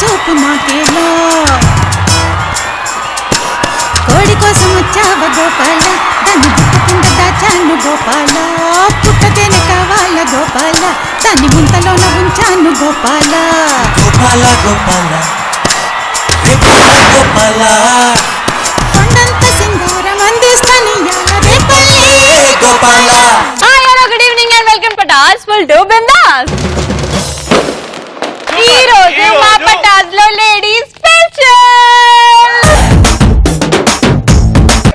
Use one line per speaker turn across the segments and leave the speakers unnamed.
చూపు నాకేలో కోడి కోసం వచ్చావ గోపాల దాన్ని జుట్టు కింద దాచాను గోపాల పుట్టతేనే కావాల గోపాల దాన్ని ముంతలోన ఉంచాను గోపాల
గోపాల గోపాల గోపాల
కొండంత సింగారం అందిస్తాను
Gopala.
Hi hello good evening and welcome Patas full to బిందాస్. ఈ రోజు మా పటాస్ లో లేడీస్ స్పెషల్.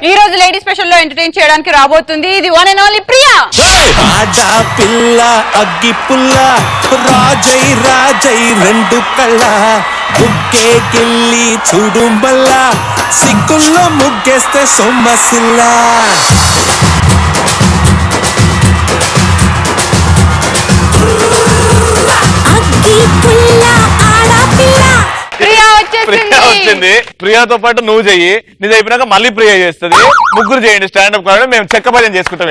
ఈ రోజు లేడీస్ స్పెషల్ లో ఎంటర్టైన్ చేయడానికి రాబోతుంది ఇది వన్ అండ్ ఓన్లీ ప్రియా.
ఆడా పిల్ల అగ్గి పుల్ల రాజై రాజై రెండు కళ్ళ బుగ్గే గిల్లి చూడు మల్ల సిగ్గుల్లో ముగ్గేస్తే సొమ్మసిల్లా.
ప్రియా వచ్చేసింది.
ప్రియాతో పాటు నువ్వు చెయ్యి, నీది అయిపోయినాక మళ్ళీ ప్రియా చేస్తుంది. ముగ్గురు చేయండి స్టాండప్ కావాలి, మేము చెక్క భజన చేసుకుంటాం.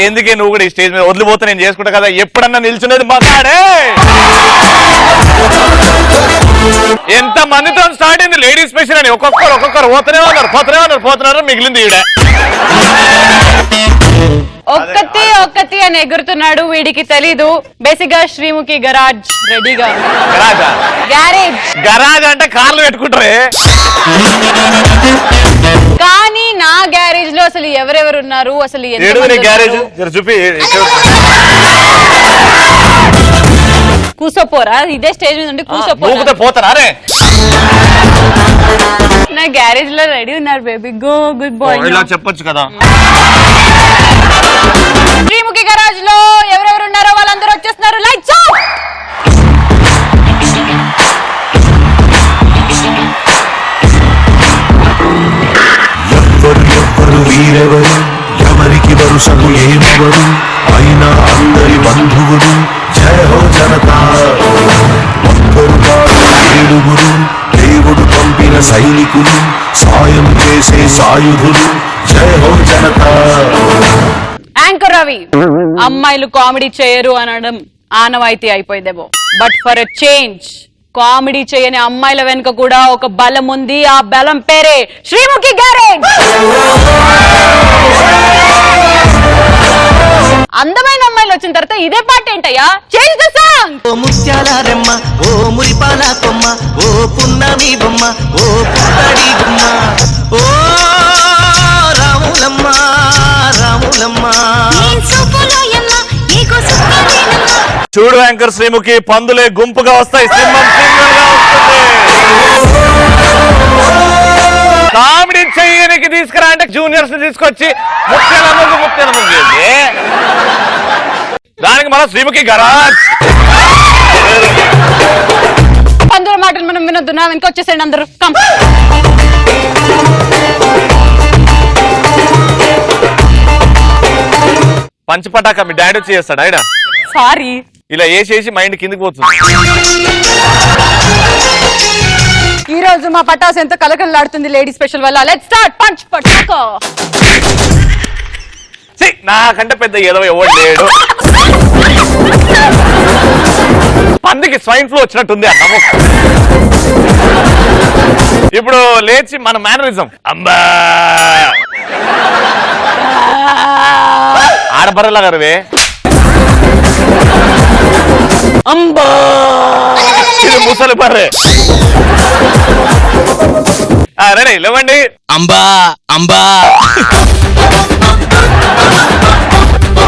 ఎందుకే నువ్వు కూడా ఈ స్టేజ్ మీద వదిలిపోతే నేను చేసుకుంటా కదా. ఎప్పుడన్నా నిల్చునేది మాట్లాడే. ఎంత మందితో స్టార్ట్ అయింది లేడీస్ స్పెషల్ అని. ఒక్కొక్కరు పోతున్నారు మిగిలింది ఈడ.
ఒక్కతి అని ఎగురుతున్నాడు, వీడికి తెలీదు. బేసిక్ గా శ్రీముఖి గరాజ్ రెడీగా.
గరాజ్ అంటే కార్లు పెట్టుకుంటారే,
కానీ నా గ్యారేజ్ లో అసలు ఎవరెవరు ఉన్నారు, అసలు
చూపి
కూసోపోరా. ఇదే స్టేజ్ మీద ఉండి కూసోపోరా.
పోతారా రే.
నా గ్యారేజ్ లో రెడీ ఉన్నారు బేబీ. Go good bye.
ఇలా చెప్పొచ్చు కదా.
శ్రీముఖి గరాజ్ లో ఎవరెవరు ఉన్నారో వాళ్ళందరూ వచ్చేస్తున్నారు. Lights off.
ఎవ్వరు వీరెవరు ఎవరికి వరుసకు ఏమవరు అయినా అందరి బంధువులు జయ హో జనతా. ఒక్కరు ఏడుగురు దేవుడు పంపిన సైనికులు సాయం చేసే సాయుధులు జయ హో జనతా.
యాంకర్ రవి అమ్మాయిలు కామెడీ చేయరు అనడం ఆనవాయితీ అయిపోయిందేమో. But for a change comedy చేయని అమ్మాయిల వెనుక కూడా ఒక బలం ఉంది. ఆ బలం పేరే శ్రీముఖి గ్యారేజ్. అందమైన అమ్మాయిలు వచ్చిన తర్వాత ఇదే పాట ఏంటయ్యా? Change the song.
ఓ ముత్యాల రెమ్మ ఓ మురిపాల కొమ్మ ఓ పున్నమి బొమ్మ ఓ పుట్టడి గుమ్మ ఓ రాములమ్మ రాములమ్మ.
చూడు యాంకర్ శ్రీముఖి, పందులే గుంపుగా వస్తాయి, సింహం సింగల్గా వస్తుంది. కామెడీ చెయ్యనికి తీసుకురా అంటే జూనియర్స్ ని తీసుకొచ్చి ముఖ్యాల దానికి మన శ్రీముఖి గరాజ్.
పందుల మాటలు మనం వినొద్దు. నా వెనక వచ్చేసండి అందరూ.
పంచపటాక మీ డాడీ వచ్చి చేస్తాడు ఆయన.
సారీ,
ఇలా వేసేసి మైండ్ కిందికి పోతుంది.
ఈ రోజు మా పటాస్ ఎంతో కలకలలాడుతుంది లేడీ స్పెషల్ వల్ల. Let's start. పంచ్ పటాక.
నాకంటే పెద్ద ఏదో ఎవడు లేడు. పందికి స్వైన్ ఫ్లూ వచ్చినట్టుంది అన్న. ఇప్పుడు లేచి మన మేనరిజం అంబా ఆడబర్రెలా గారువే అంబా ముసలి బర్రె. రెడీ లేవండి.
అంబా అంబా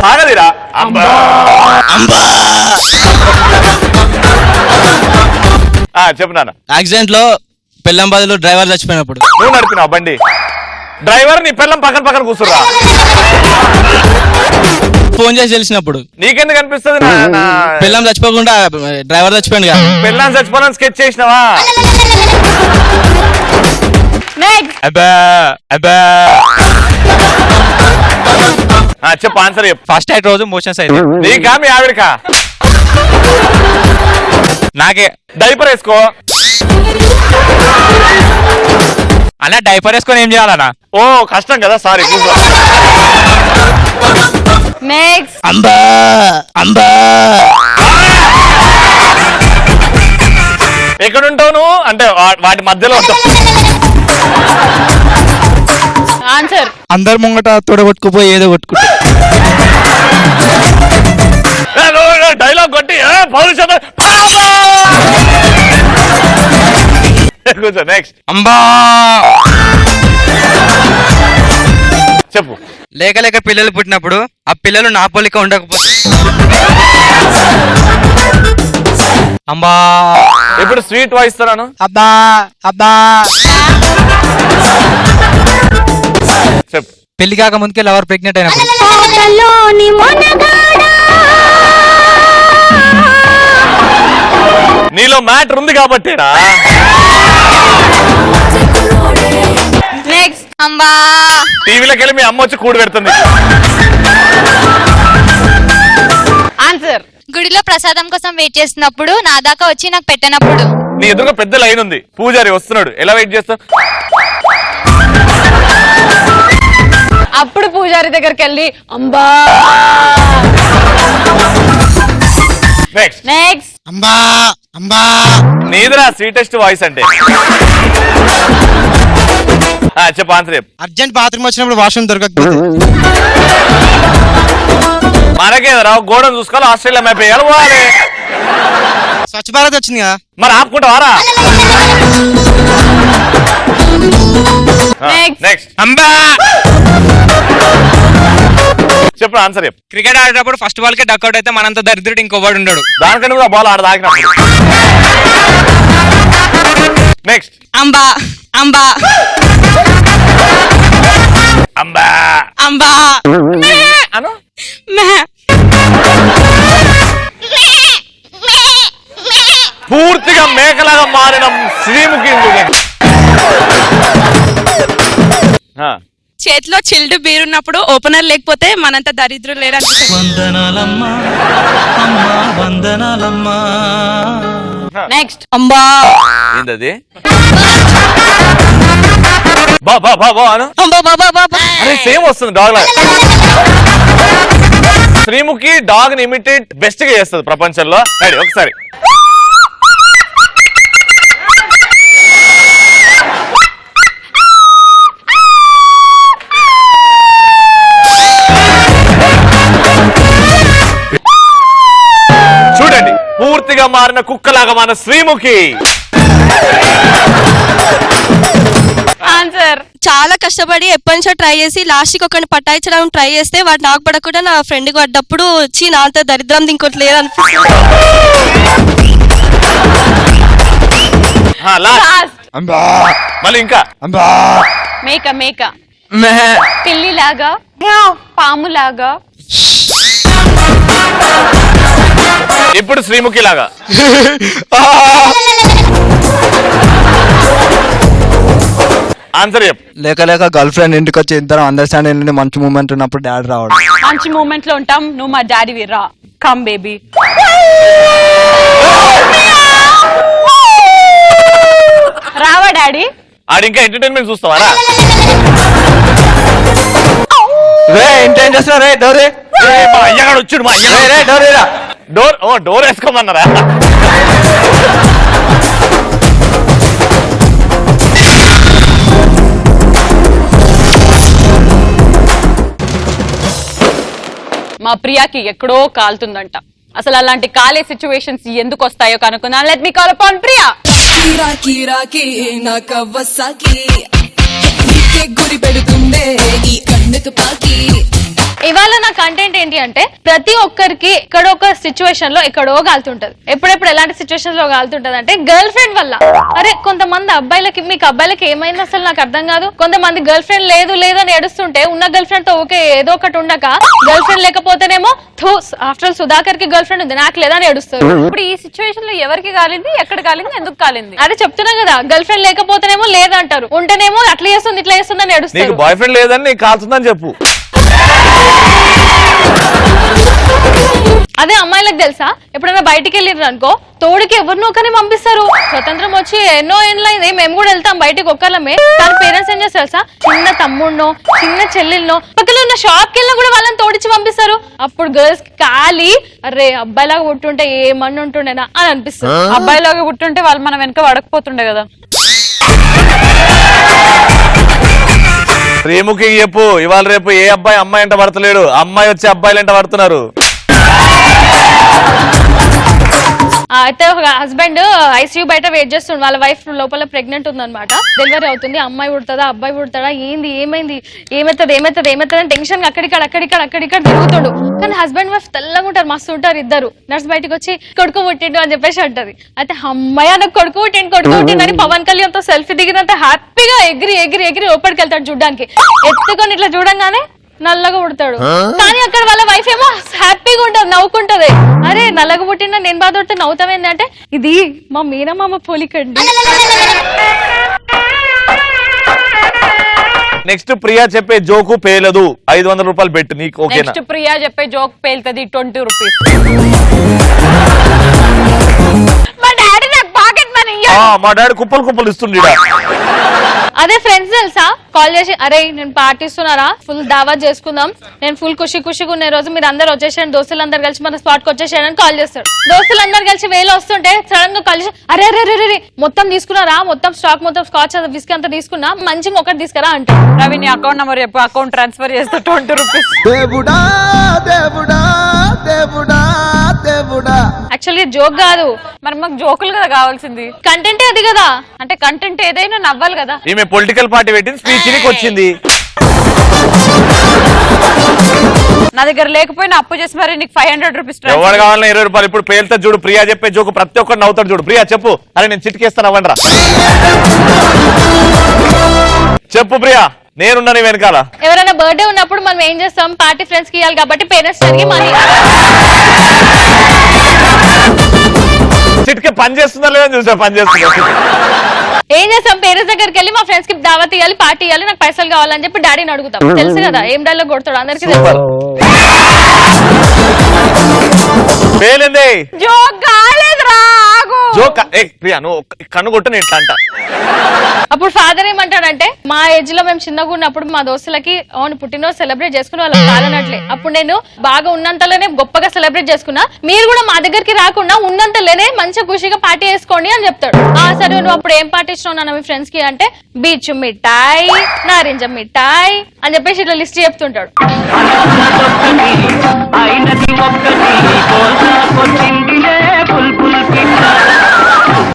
ఆగదిరా. అంబా
అంబా.
చెప్పు నాన్న.
యాక్సిడెంట్ లో పెళ్ళం బదులు డ్రైవర్ చచ్చిపోయినప్పుడు
నువ్వు నడిపినావు బండి. డ్రైవర్ నీ పిల్లం పక్కన కూర్చురా.
ఫోన్ చేసి తెలిసినప్పుడు
నీకెందుకు అనిపిస్తుంది?
పెళ్ళం చచ్చిపోకుండా డ్రైవర్ చచ్చిపోయింది కదా.
పెళ్ళం చచ్చిపోవాలని స్కెచ్ చేసినావా? చెప్పు ఆన్సర్ చెప్పు.
ఫస్ట్ నైట్ రోజు మోషన్స్ అయితే
నీకా మీ ఆవిడకా?
నాకే.
డైపర్ వేసుకో.
అలా డైపర్ వేసుకొని ఏం చేయాలన్నా?
ఓ కష్టం కదా. సారీ.
నెక్స్ట్
అంబా అంబా
ఎక్కడ ఉంటావు నువ్వు అంటే వాటి మధ్యలో ఉంటావు.
ఆన్సర్
అందరు ముంగట తోడగొట్టుకుపోయి ఏదో కొట్టుకుంటా.
డైలాగ్ కొట్టి పౌరుషం. కూర్చో. నెక్స్ట్
అంబా
చెప్పు.
లేక లేక పిల్లలు పుట్టినప్పుడు ఆ పిల్లలు నా పోలిక ఉండకపోతే అంబా
ఇప్పుడు స్వీట్ వాయిస్తున్నాను.
అబ్బా అబ్బా
చెప్పు.
పెళ్లి కాక ముందుకే లవర్ ప్రెగ్నెంట్ అయినప్పుడు
నీలో మ్యాటర్ ఉంది కాబట్టేనా.
నెక్స్ట్
అంబా
టీవీలోకి వెళ్ళి మీ అమ్మ వచ్చి కూడి పెడుతుంది.
ఆన్సర్
గుడిలో ప్రసాదం కోసం వెయిట్ చేస్తున్నప్పుడు నా దాకా వచ్చి నాకు పెట్టినప్పుడు.
నీ ఎదురుగా పెద్ద లైన్ ఉంది, పూజారి వస్తున్నాడు, ఎలా వెయిట్ చేస్తావు?
అప్పుడు పూజారి దగ్గరికి వెళ్ళి అంబా.
నెక్స్ట్
నెక్స్ట్
అంబా అంబా
నీదిరా స్వీటెస్ట్ వాయిస్ అంటే. చెప్పు ఆన్సర్ చెప్పు.
అర్జెంట్ బాత్రూమ్ వచ్చినప్పుడు వాష్రూమ్ దొరకకపోతే
మనకేదరా గోడను చూసుకోవాలి, ఆస్ట్రేలియా మ్యాప్ వేయాలి పోవాలి.
స్వచ్ఛ భారత్ వచ్చింది కదా.
మరి ఆపుకుంటావారా?
Next.
నెక్స్ట్
అంబా
చెప్పు ఆన్సర్ చెప్పు.
క్రికెట్ ఆడేటప్పుడు ఫస్ట్ బాల్ కి డక్అట్ అయితే మనంత దరిద్రుడు ఇంకోవాడు ఉండడు.
దానికంటే కూడా బాల్ ఆడ తాకినప్పుడు. నెక్స్ట్
అంబా అంబా
అంబా
అంబా
అను. పూర్తిగా మేకలాగా మారిన శ్రీముఖి.
చేతిలో చిల్డ్ బీర్ ఉన్నప్పుడు ఓపెనర్ లేకపోతే మనంత దరిద్రం లేరని.
నెక్స్ట్
అంబా
ఏంటది? బా బా బా బా అను.
అంబా బాబా బాబా
అరే సేమ్ వస్తుంది డాగ్ లాగా. శ్రీముఖి డాగ్ ని ఇమిటేట్ బెస్ట్ గా చేస్తుంది ప్రపంచంలో. రెడీ ఒకసారి. చూడండి పూర్తిగా మారిన కుక్కలాగా మన శ్రీముఖి.
ఆన్సర్
చాలా కష్టపడి ఎప్పటి నుంచో ట్రై చేసి లాస్ట్ కి ఒకరిని పట్టాయించడం ట్రై చేస్తే వాడు నాకు పడకుండా నా ఫ్రెండ్ కి పడ్డప్పుడు వచ్చి నా అంత దరిద్రం ఇంకోటి లేదనిపిస్తుంది.
లాస్ట్
మళ్ళీ ఇంకా
మేక మేక పిల్లి లాగా పాము లాగా.
ఇప్పుడు శ్రీముఖి లాగా. ఆన్సర్ చెప్పు.
లేక లేక గర్ల్ ఫ్రెండ్ ఇంటికి వచ్చి ఇద్దరం అండర్స్టాండింగ్ నుండి మంచి మూమెంట్ ఉన్నప్పుడు డాడీ రావడం.
మంచి మూమెంట్ లో ఉంటాం, నువ్వు మా డాడీ వీర్రా. Come baby. రావా డాడీ?
ఆడి ఇంకా ఎంటర్టైన్మెంట్ చూస్తావారా?
ఇంకేం చేస్తున్నా రే డోరే
మా అయ్యగాడు వచ్చాడు. మా అయ్య డోర్ వేసుకోమన్నారా?
మా ప్రియాకి ఎక్కడో కాలుతుందంట. అసలు అలాంటి కాలే సిచ్యువేషన్స్ ఎందుకు వస్తాయో కనుక్కుందాం. Let me call upon Priya.
గురి పెడుతుందే ఈ కన్ను తుపాకి.
ఇవాళ నా కంటెంట్ ఏంటి అంటే ప్రతి ఒక్కరికి ఎక్కడో ఒక సిచ్యువేషన్ లో ఎక్కడో కాలుతుంటది. ఎప్పుడెప్పుడు ఎలాంటి సిచ్యువేషన్ లో కాలుతుంటది అంటే గర్ల్ ఫ్రెండ్ వల్ల. అరే కొంతమంది అబ్బాయిలకి, మీకు అబ్బాయిలకి ఏమైంది అసలు నాకు అర్థం కాదు. కొంతమంది గర్ల్ ఫ్రెండ్ లేదు లేదు అని ఏడుస్తుంటే ఉన్న గర్ల్ ఫ్రెండ్ తో ఓకే ఏదో ఒకటి ఉండక గర్ల్ ఫ్రెండ్ లేకపోతేనేమో ఆఫ్టర్ ఆల్ సుధాకర్ కి గర్ల్ ఫ్రెండ్ ఉంది నాకు లేదని ఏడుస్తారు.
ఇప్పుడు ఈ సిచ్యువేషన్ లో ఎవరికి కాలింది, ఎక్కడ కాలింది, ఎందుకు కాలింది?
అదే చెప్తున్నా కదా, గర్ల్ ఫ్రెండ్ లేకపోతేనేమో లేదంటారు, ఉంటేనేమో అట్లా చేస్తుంది ఇట్లా చేస్తుంది అని
నీకు
ఏడుస్తారు.
బాయ్ ఫ్రెండ్ లేదని నీకు కాల్తుందని చెప్పు.
అదే అమ్మాయిలకు తెలుసా, ఎప్పుడైనా బయటికి వెళ్ళిర్రు అనుకో తోడుకి ఎవరినో ఒకరిని పంపిస్తారు. స్వతంత్రం వచ్చి ఎన్నో ఏళ్ళైంది, మేము కూడా వెళ్తాం బయటికి ఒక్కళ్ళమే. కానీ పేరెంట్స్ ఏం చేస్తారు తెలుసా, చిన్న తమ్ముడినో చిన్న చెల్లెల్నో పక్కన ఉన్న షాప్కి వెళ్ళినా కూడా వాళ్ళని తోడిచ్చి పంపిస్తారు. అప్పుడు గర్ల్స్ ఖాళీ అరే అబ్బాయిలాగా పుట్టుంటే ఏమన్నా ఉంటుండేనా అని అనిపిస్తుంది.
అబ్బాయిలాగా పుట్టుంటే వాళ్ళు మనం వెనక పడకపోతుండే కదా.
ప్రేముకి చెప్పు, ఇవాళ రేపు ఏ అబ్బాయి అమ్మాయి ఎంట పడతలేడు, అమ్మాయి వచ్చి అబ్బాయిలు ఎంట పడుతున్నారు.
అయితే ఒక హస్బెండ్ ఐసీయూ బయట వెయిట్ చేస్తుండు, వాళ్ళ వైఫ్ లోపల ప్రెగ్నెంట్ ఉందన్నమాట. డెలివరీ అవుతుంది, అమ్మాయి పుడతాడా అబ్బాయి పుడతాడా ఏంది ఏమైంది ఏమవుతుంది అని టెన్షన్ అక్కడిక్కడ తిరుగుతాడు. కానీ హస్బెండ్ వైఫ్ తెల్లగా ఉంటారు, మస్తు ఉంటారు ఇద్దరు. నర్స్ బయటకు వచ్చి కొడుకు పుట్టిండు అని చెప్పేసి అంటది. అయితే అమ్మాయి నాకు కొడుకు పుట్టిండు అని పవన్ కళ్యాణ్ తో సెల్ఫీ దిగినంత హ్యాపీగా ఎగిరి లోపలికి వెళ్తాడు చూడ్డానికి. ఎత్తుకొని ఇట్లా చూడంగానే నల్లగా పుడతాడు. కానీ అక్కడ వాళ్ళ వైఫ్ ఏమో హ్యాపీగా ఉంటది, నవ్వుకుంటది. అరే నల్లగా పుట్టిన నేను బాధపడితే నవ్వుతామేంది అంటే ఇది మా మీనమామ పోలికండి.
నెక్స్ట్ ప్రియా చెప్పే జోకు పేలదు, 500 రూపాయలు పెట్టు నీకు ఓకేనా.
నెక్స్ట్ ప్రియా చెప్పే జోక్ పేలుతుంది 20 రూపీస్. మా డాడీ నాకు పాకెట్ మనీ
మా డాడీ కుప్పలు ఇస్తుంది.
అదే ఫ్రెండ్స్ తెలుసా కాల్ చేసి అరే నేను పార్టీస్తున్నారా ఫుల్ దావత్ చేసుకుందాం, నేను ఫుల్ ఖుషిగా ఉన్న రోజు మీరు అందరు వచ్చేసాను, దోస్తులందరూ కలిసి మన స్పాట్ కి వచ్చేసాను కాల్ చేస్తాడు. దోస్తులందరూ కలిసి వేలో వస్తుంటే సడన్ గా కాల్ చేసి అరే మొత్తం తీసుకున్నారా, మొత్తం స్టాక్ మొత్తం స్కాచ్ విస్కీ అంతా తీసుకున్నా, మంచిగా ఒకటి తీసుకురా అంట.
రవి నీ అకౌంట్ నెంబర్ చెప్పు, అకౌంట్ ట్రాన్స్ఫర్ చేస్తా 20 రూపీస్.
యాక్చువల్లీ జోక్ కాదు,
మరి మాకు జోకులు కదా కావాల్సింది,
కంటెంటే అది కదా.
అంటే కంటెంట్ ఏదైనా నవ్వాలి కదా.
ఈమె పొలిటికల్ పార్టీ పెట్టింది స్పీచ్ నీకు వచ్చింది.
నా దగ్గర లేకపోయినా అప్పు చేసి మరి నీకు 500 రూపీస్.
ఎవరు కావాలన్నా 20 రూపాయలు. ఇప్పుడు పేలుతా చూడు, ప్రియా చెప్పే జోకు ప్రతి ఒక్కరు నవ్వుతాడు చూడు. ప్రియా చెప్పు, అరే నేను చిటికేస్తాను అవ్వండి రా. చెప్పు ప్రియా, నేనున్నా నీ వెనకాల.
ఎవరైనా బర్త్డే ఉన్నప్పుడు మనం ఏం చేస్తాం, పార్టీ ఫ్రెండ్స్ కి ఇవ్వాలి కాబట్టి పేరెంట్స్ అడిగి మనీ.
చిటికే పని చేస్తుందా లేదని చూసా, పని చేస్తుందా.
ఏం చేస్తాం, పేరెంట్స్ దగ్గరికి వెళ్ళి మా ఫ్రెండ్స్ కి దావత్ ఇవ్వాలి, పార్టీ ఇవ్వాలి, నాకు పైసలు కావాలని చెప్పి డాడీని అడుగుతాం. తెలుసు కదా ఏం డైలాగ్ కొడతాడు అందరికి తెలుసు.
పేలింది
జోక్ కాలేదురా, ఆగు.
జోక్ ప్రియా నువ్వు కన్ను కొట్టని ఇట్లా అంట.
అప్పుడు ఫాదర్ ఏమంటాడంటే మా ఏజ్ లో మేము చిన్నగా ఉన్నప్పుడు మా దోస్తులకి అవును పుట్టినరోజు సెలబ్రేట్ చేసుకుని వాళ్ళకి కాదనట్లే, అప్పుడు నేను బాగా ఉన్నంతలోనే గొప్పగా సెలబ్రేట్ చేసుకున్నా, మీరు కూడా మా దగ్గరికి రాకుండా ఉన్నంతలోనే మంచిగా ఖుషిగా పార్టీ చేసుకోండి అని చెప్తాడు. సరే నువ్వు అప్పుడు ఏం పార్టీ ఇచ్చినావు నాన్న మీ ఫ్రెండ్స్ కి అంటే బీచ్ మిఠాయి, నారింజ మిఠాయి అని చెప్పేసి ఇట్లా లిస్ట్ చెప్తుంటాడు.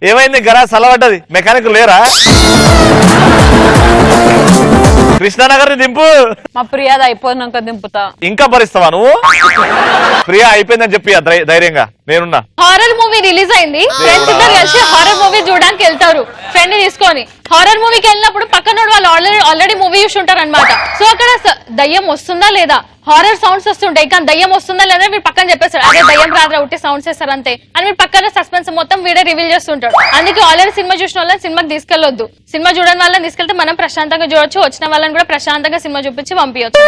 ఏమైంది గరా సలవడ్డది, మెకానిక్ లేరా? కృష్ణానగర్ దింపు.
మా ప్రియాది అయిపోయినాక దింపుతా.
ఇంకా భరిస్తావా నువ్వు? ప్రియా అయిపోయిందని చెప్పి ధైర్యంగా నేనున్నా.
హారర్ మూవీ రిలీజ్ అయింది, ఫ్రెండ్స్ ఇద్దరు కలిసి హారర్ మూవీ చూడడానికి వెళ్తారు ఫ్రెండ్ తీసుకొని. హారర్ మూవీకి వెళ్ళినప్పుడు పక్కన వాళ్ళు ఆల్రెడీ మూవీ చూసి ఉంటారు అనమాట. సో అక్కడ దయ్యం వస్తుందా లేదా, హారర్ సౌండ్స్ వస్తుంటాయి, కానీ దయ్యం వస్తుందా లేదా మీరు పక్కన చెప్పేస్తాడు. అదే దయ్యం రాత్రి ఉట్టి సౌండ్స్ చేస్తారు అంతే అని మీరు పక్కన సస్పెన్స్ మొత్తం వీడే రివీల్ చేస్తుంటాడు. అందుకే ఆల్రెడీ సినిమా చూసిన వాళ్ళని సినిమాకి తీసుకెళ్లొద్దు, సినిమా చూడని వాళ్ళని తీసుకెళ్తే మనం ప్రశాంతంగా చూడొచ్చు, వచ్చిన వాళ్ళని కూడా ప్రశాంతంగా సినిమా చూపించి పంపించచ్చు.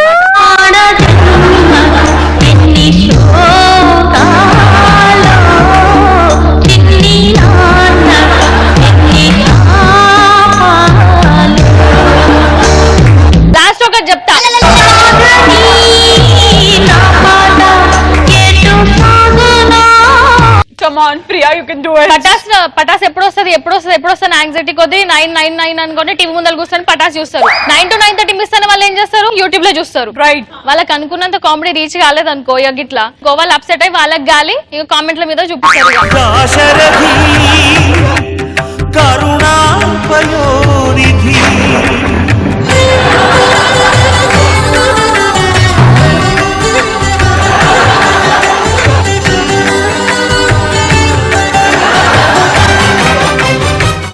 లాస్ట్ ఒకటి చెప్తా,
Come on, Priya, you can do it.
Pataas ఎప్పుడు వస్తుంది యాంగ్జైటీ కొద్ది 9 అనుకోండి టీవీ ముందర కూర్చొని పటాస్ చూస్తారు. 9 to 9:30 మిస్ అయిన వాళ్ళు ఏం చేస్తారు, యూట్యూబ్ లో చూస్తారు.
రైట్,
వాళ్ళకి అనుకున్నంత కామెడీ రీచ్ కాలేదు అనుకో, ఇక ఇట్లా గోవాలు అప్సెట్ అయ్యి వాళ్ళకి గాలి ఇక కామెంట్ల మీద చూపిస్తారు.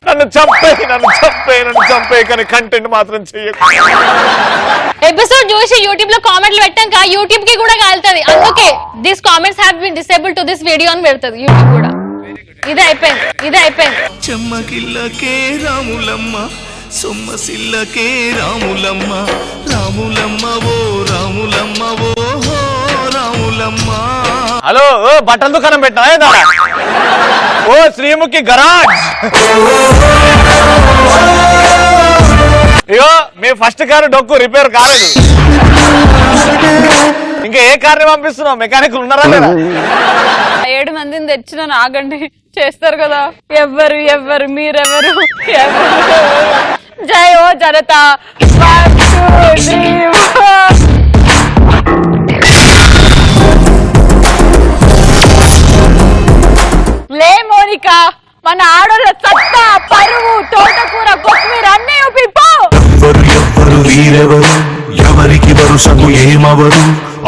నన్ను చంపే కానీ కంటెంట్ మాత్రం చెయ్యకు.
ఎపిసోడ్ చూసి యూట్యూబ్ లో కామెంట్లు పెట్టాక యూట్యూబ్ కి కూడా కాలుతుంది. అందుకే this comments have been disable to this video అని పెడుతుంది యూట్యూబ్ కూడా. ఇదే అయిపోయింది.
చెమ్మకిల్లకే రాములమ్మ, సొమ్మసిల్లకే రాములమ్మ, రాములమ్మ ఓ రాములమ్మ ఓ రాములమ్మ.
హలో ఓ బట్టల దుకాణం పెట్టినా ఏందా ఓ శ్రీముఖి గరాజ్ ఇగో మీ ఫస్ట్ కారు డొక్కు రిపేర్ కాలేదు ఇంకా ఏ కార్ని పంపిస్తున్నావు మెకానిక్లు ఉన్నారా లేదా
7 మందిని తెచ్చిన ఆగండి చేస్తారు కదా ఎవ్వరు ఎవ్వరు మీరెవరు జై ఓ జనతా 1 2 3 లే మోనికా మన ఆడోళ్ళ సత్తా పరువు తోటకూర కొత్తిమీర అన్నీ పిప్పో
ఎవ్వరు వీరెవరు ఎవరికి వరుసకు ఏమవరు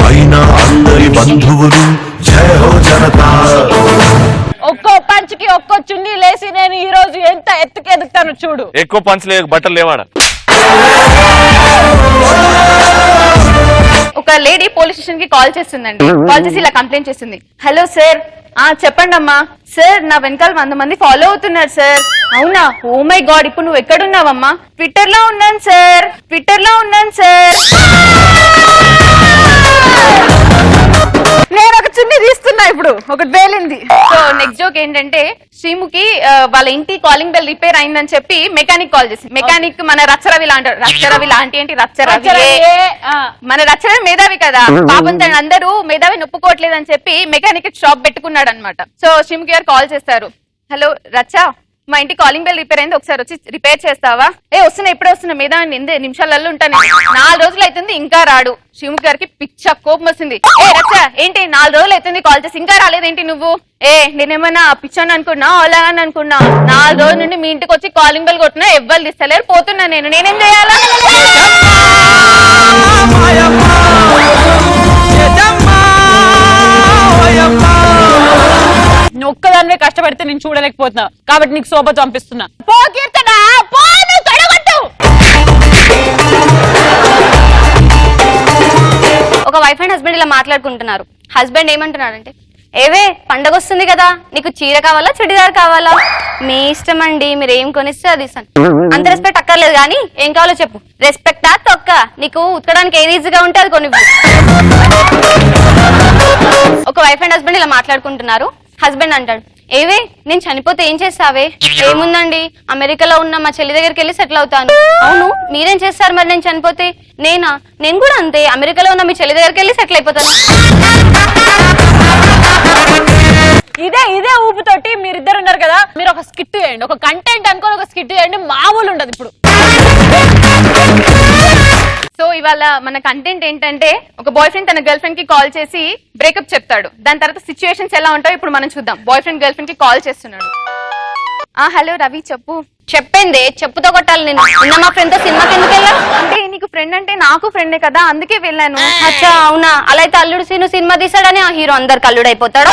అయినా అందరి బంధువులు జయ హో జనతా
ఒక్కో పంచుకి ఒక్కో చున్నీ లేసి నేను ఈ రోజు ఎంత ఎత్తుకెదుగుతాను చూడు
ఎక్కువ పంచ్ లేదు బట్టలు లేవాడ
ఒక లేడీ పోలీస్ స్టేషన్ కి కాల్ చేస్తుందండి కాల్ చేసి ఇలా కంప్లైంట్ చేస్తుంది హలో సార్ చెప్పండి అమ్మా సార్ నా వెనకాల 100 మంది ఫాలో అవుతున్నారు సార్ అవునా ఓ మై గాడ్ ఇప్పుడు నువ్వు ఎక్కడున్నావమ్మా ట్విట్టర్ లో ఉన్నాను సార్ నేను ఒక చున్నీ తీస్తున్నా ఇప్పుడు ఒకటి వేలింది సో నెక్స్ట్ జోక్ ఏంటంటే శ్రీముఖి వాళ్ళ ఇంటి కాలింగ్ బెల్ రిపేర్ అయిందని చెప్పి మెకానిక్ కాల్ చేసి మెకానిక్ మన రచ్చరవి లాంటి రచ్చరవి లాంటి ఏంటి రచ్చరవి మన రచ్చరవి మేధావి కదా పాపం తన అందరూ మేధావిని ఒప్పుకోవట్లేదు అని చెప్పి మెకానిక్ షాప్ పెట్టుకున్నాడు అనమాట సో శ్రీముఖి గారు కాల్ చేస్తారు హలో రచ్చ మా ఇంటి కాలింగ్ బెల్ రిపేర్ అయింది ఒకసారి వచ్చి రిపేర్ చేస్తావా వస్తున్నా ఎప్పుడే వస్తున్నా మీద 2 నిమిషాలలో ఉంటాను 4 రోజులు అవుతుంది ఇంకా రాడు శ్రీముఖి గారికి పిచ్చ కోపం వస్తుంది రచ్చ ఏంటి 4 రోజులు అవుతుంది కాల్ చేసి ఇంకా రాలేదేంటి నువ్వు నేనేమన్నా పిచ్చాను అనుకున్నా అలా అని అనుకున్నా 4 రోజుల నుండి మీ ఇంటికి వచ్చి కాలింగ్ బెల్ కొట్టినా ఎవ్వరు తీస్తలేరు పోతున్నా నేనేం చేయాలా నువ్వు ఒక్కదానివే కష్టపడితే నేను చూడలేకపోతున్నా కాబట్టి నీకు శోభ పంపిస్తున్నా పో కీర్తన పో నువ్వు తొడగొట్టు
ఒక వైఫ్ అండ్ హస్బెండ్ ఇలా మాట్లాడుకుంటున్నారు హస్బెండ్ ఏమంటున్నాడంటే ఏవే పండగ వస్తుంది కదా నీకు చీర కావాలా చుడిదార్ కావాలా మీ ఇష్టం అండి మీరు ఏం కొనిస్తే అది ఇస్తాను అంత రెస్పెక్ట్ అక్కర్లేదు కానీ ఏం కావాలో చెప్పు రెస్పెక్టా తొక్క నీకు ఉతకడానికి ఏది ఈజీగా ఉంటే అది కొనివ్వు ఒక వైఫ్ అండ్ హస్బెండ్ ఇలా మాట్లాడుకుంటున్నారు హస్బెండ్ అంటాడు ఏవే నేను చనిపోతే ఏం చేస్తావే ఏముందండి అమెరికాలో ఉన్న మా చెల్లి దగ్గరికి వెళ్ళి సెటిల్ అవుతాను అవును మీరేం చేస్తారు మరి నేను చనిపోతే నేను కూడా అంతే అమెరికాలో ఉన్న మీ చెల్లి దగ్గరికి వెళ్ళి సెటిల్ అయిపోతాను
ఇదే ఊపుతోటి మీరిద్దరు ఉన్నారు కదా మీరు ఒక స్కిట్ చేయండి ఒక కంటెంట్ అనుకోని ఒక స్కిట్ చేయండి మామూలు ఉండదు ఇప్పుడు సో ఇవాళ మన కంటెంట్ ఏంటంటే ఒక బాయ్ ఫ్రెండ్ తన గర్ల్ ఫ్రెండ్ కి కాల్ చేసి బ్రేకప్ చెప్తాడు దాని తర్వాత సిచ్యువేషన్స్ ఎలా ఉంటాయో ఇప్పుడు మనం చూద్దాం బాయ్ ఫ్రెండ్ గర్ల్ ఫ్రెండ్ కి కాల్ చేస్తున్నాడు హలో రవి చెప్పు
చెప్పింది చెప్పుతో కొట్టాలి నేను నిన్న మా ఫ్రెండ్ తో సినిమాకి ఎందుకు వెళ్ళా
అంటే నీకు ఫ్రెండ్ అంటే నాకు ఫ్రెండే కదా అందుకే వెళ్ళాను
అచ్చా అవునా అలా అయితే అల్లుడు సీను సినిమా తీసాడని ఆ హీరో అందరికి అల్లుడు అయిపోతాడు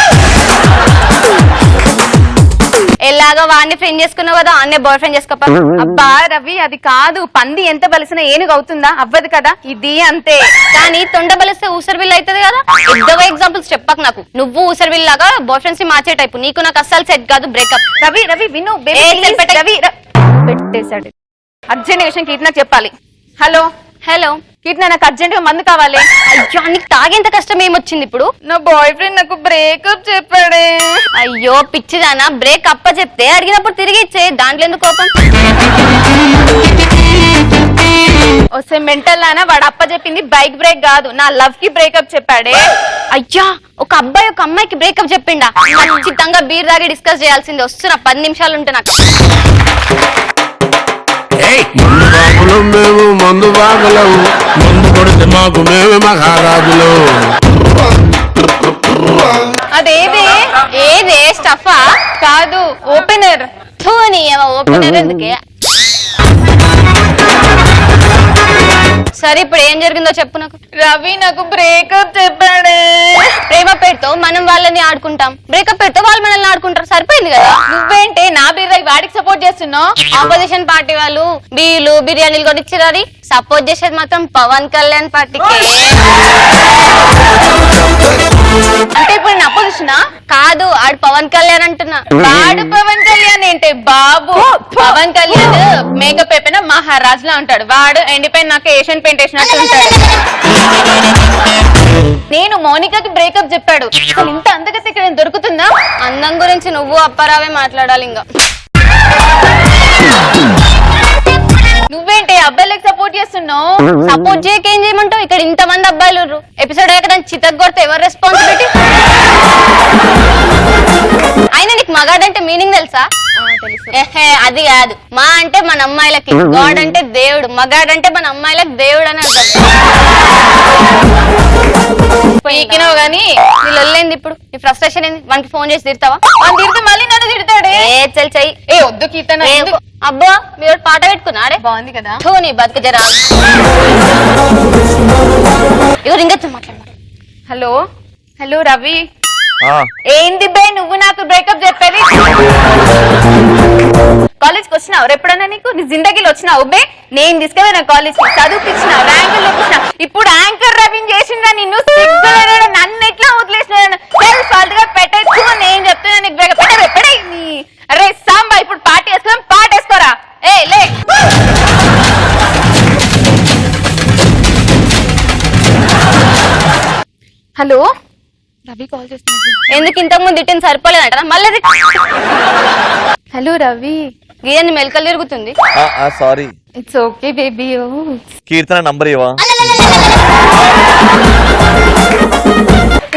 ఎలాగో వాడిని ఫ్రెండ్ చేసుకున్నావు కదా అన్నే బాయ్ ఫ్రెండ్ చేసుకోపా
అబ్బా రవి అది కాదు పంది ఎంత బలిసినా ఏనుగు అవుతుందా అవ్వదు కదా ఇది అంతే
కానీ తొండ బలిస్తే ఊసర్ బిల్ అవుతుంది కదా ఇద్దరు ఎగ్జాంపుల్స్ చెప్పక నాకు నువ్వు ఊసర్ బిల్ లాగా బాయ్ ఫ్రెండ్స్ ని మార్చే టైపు నీకు నాకు అస్సలు సెట్ కాదు బ్రేకప్
రవి విను రవి పెట్టేశాడు అర్జెంట్ విషయం కీర్తన చెప్పాలి హలో కీర్తన నాకు అర్జెంట్ గా మందు కావాలి
అయ్యో నీకు తాగేంత కష్టం ఏమొచ్చింది ఇప్పుడు
నా బాయ్ ఫ్రెండ్ నాకు బ్రేకప్ చెప్పాడే
అయ్యో పిచ్చిదానా బ్రేక్ అప్ప చెప్తే అడిగినప్పుడు తిరిగి ఇచ్చే దాంట్లో ఎందుకు కోపం
వస్తే మెంటల్ అయినా వాడు అప్ప చెప్పింది బైక్ బ్రేక్ కాదు నా లవ్ కి బ్రేకప్ చెప్పాడే
అయ్యా ఒక అబ్బాయి ఒక అమ్మాయికి బ్రేకప్ చెప్పిండా ఖచ్చితంగా బీర్ దాగి డిస్కస్ చేయాల్సింది వస్తున్నా 10 నిమిషాలు ఉంటే నాకు
మందు బాబులు మేము మందు బాబులము మందు కొడితే మాకు మేమే మహారాజులు
ఏదే స్టఫా
కాదు ఓపెనర్
ఓపెనర్ ఎందుకే సరే ఇప్పుడు ఏం జరిగిందో చెప్పు నాకు
రవి నాకు బ్రేకప్ చెప్పాడే
ప్రేమ పేరుతో మనం వాళ్ళని ఆడుకుంటాం బ్రేకప్ పేరుతో వాళ్ళు మనల్ని ఆడుకుంటారు సరిపోయింది కదా
నువ్వేంటే నా బీర్ వాడికి సపోర్ట్ చేస్తున్నావు
ఆపోజిషన్ పార్టీ వాళ్ళు బీర్లు బిర్యానీలు కొనిచ్చిరారి సపోర్ట్ చేసేది మాత్రం పవన్ కళ్యాణ్ పార్టీకి అంటే ఇప్పుడు నేను అపోజిషన్ కాదు, ఆడు పవన్ కళ్యాణ్ అంటున్నా. వాడు పవన్ కళ్యాణ్ ఏంటి బాబు? పవన్ కళ్యాణ్ మేకప్ అయిపోయిన మహారాజ్ లా ఉంటాడు, వాడు ఎండిపోయిన నాకు ఏషియన్ పెయింట్ వేసినట్టు ఉంటాడు. నేను మౌనికకి బ్రేకప్ చెప్పాడు, ఇంత అందగతి ఇక్కడ దొరుకుతుందా? అందం గురించి నువ్వు అప్పారావే మాట్లాడాలి. ఇంకా నువ్వేంటి అబ్బాయిలకు సపోర్ట్ చేస్తున్నావు? సపోర్ట్ చేయక ఏం చేయమంటావు? ఇక్కడ ఇంతమంది అబ్బాయిలు ఎపిసోడ్ అయ్యాక చితక్ కొడితే ఎవరు రెస్పాన్సిబిలిటీ? అయినా నీకు మగాడంటే మీనింగ్ తెలుసా? అది కాదు, మా అంటే మన అమ్మాయిలకి, గాడ్ అంటే దేవుడు, మగాడంటే మన అమ్మాయిలకు దేవుడు అని అంటారు. పీకినావు గానీ నీ లొల్లేంది ఇప్పుడు? నీ ఫ్రస్ట్రేషన్ ఏంది? మనకి ఫోన్ చేసి తిడతావా? మనం తిడితే మళ్ళీ నన్ను తిడతాడే. చల్ చెయ్యి. ఏ వద్దు కీర్తన. అబ్బా మీరు పాట పెట్టుకున్నాడే, బాగుంది కదా. నీ బతుకు జరా. ఎవరు ఇంకా మాట్లాడు. హలో హలో రవి, ఏంది బే నువ్వు నాకు బ్రేకప్ చెప్పేది? కాలేజ్కి వచ్చినావు ఎప్పుడన్నా? నీకు నీ జిందగీలో వచ్చినావు బే? నేను తీసుకెళ్ళిన కాలేజ్ కి, చదువుకిచ్చిన, ర్యాంకులు ఇచ్చిన. ఇప్పుడు యాంకర్ రవిని చేసిందా నిన్ను? నన్ను ఎట్లా వదిలేసిన? ఫాల్ట్గా పెట్టేసుకో. నేను చెప్తున్నా నీకు బ్రేకప్ పెట్టే. అరే సాంబా ఇప్పుడు పార్టీ వేసుకున్నాం, పాట వేసుకోరా. ఏ లే. హలో రవి కాల్ చేస్తున్నాడు. ఎందుకు ఇంతకు ముందు తిట్టిన సరిపోలేదంట మళ్ళీ? హలో రవి, గీయని మెలకలు తిరుగుతుంది.
Sorry.
It's okay baby.
Keerthana number ఇవ్వా?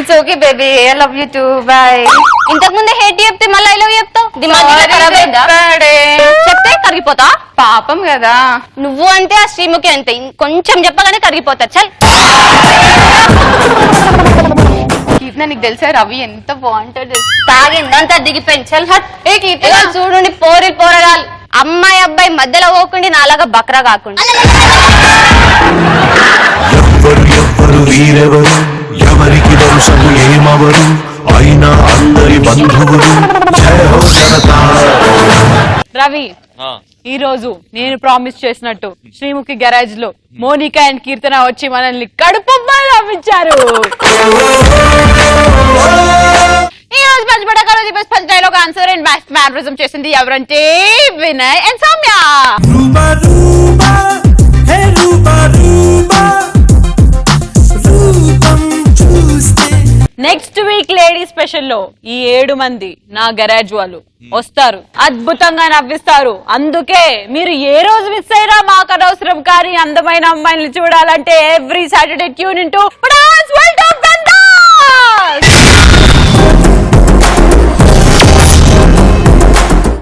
It's okay baby, I love you too, bye. ఇంతకు ముందే హేట్ చెప్తే మళ్ళీ ఐ లవ్ యూ చెప్తావు? చెప్తే కరిగిపోతా? పాపం కదా. నువ్వు అంతే, ఆ శ్రీముఖి అంతే, కొంచెం చెప్పగానే కరిగిపోతా. చల్. నీకు తెలుసా రవి ఎంత బాగుంటాడు? తాగిందంతా దిగిపోయింది. చల్ హట్. ఏ కీర్తన చూడండి, పోరగాలు అమ్మాయి అబ్బాయి మధ్యలో పోకుండా నాలాగా బక్రా కాకుండా.
ఎవ్వరు వీరెవరు, ఎవరికి వరుసకు ఏమవరు, అయినా అందరి బంధువులు. జయ హో జనతా.
రవి, ఈ రోజు నేను ప్రామిస్ చేసినట్టు శ్రీముఖి గరాజ్ లో మోనికా అండ్ కీర్తన వచ్చి మనల్ని కడుపు నవ్వించారు. ఈ రోజు first dialogue answer and mannerism చేసింది ఎవరంటే Vinay and Soumya. Next week lady special లో ఈ 7 మంది నా గరాజ్ వాళ్ళు వస్తారు, అద్భుతంగా నవ్విస్తారు. అందుకే మీరు ఏ రోజు మిస్ అయినా మాకు అనవసరం, కానీ అందమైన అమ్మాయిని చూడాలంటే ఎవ్రీ సాటర్డే ట్యూన్ ఇంటూ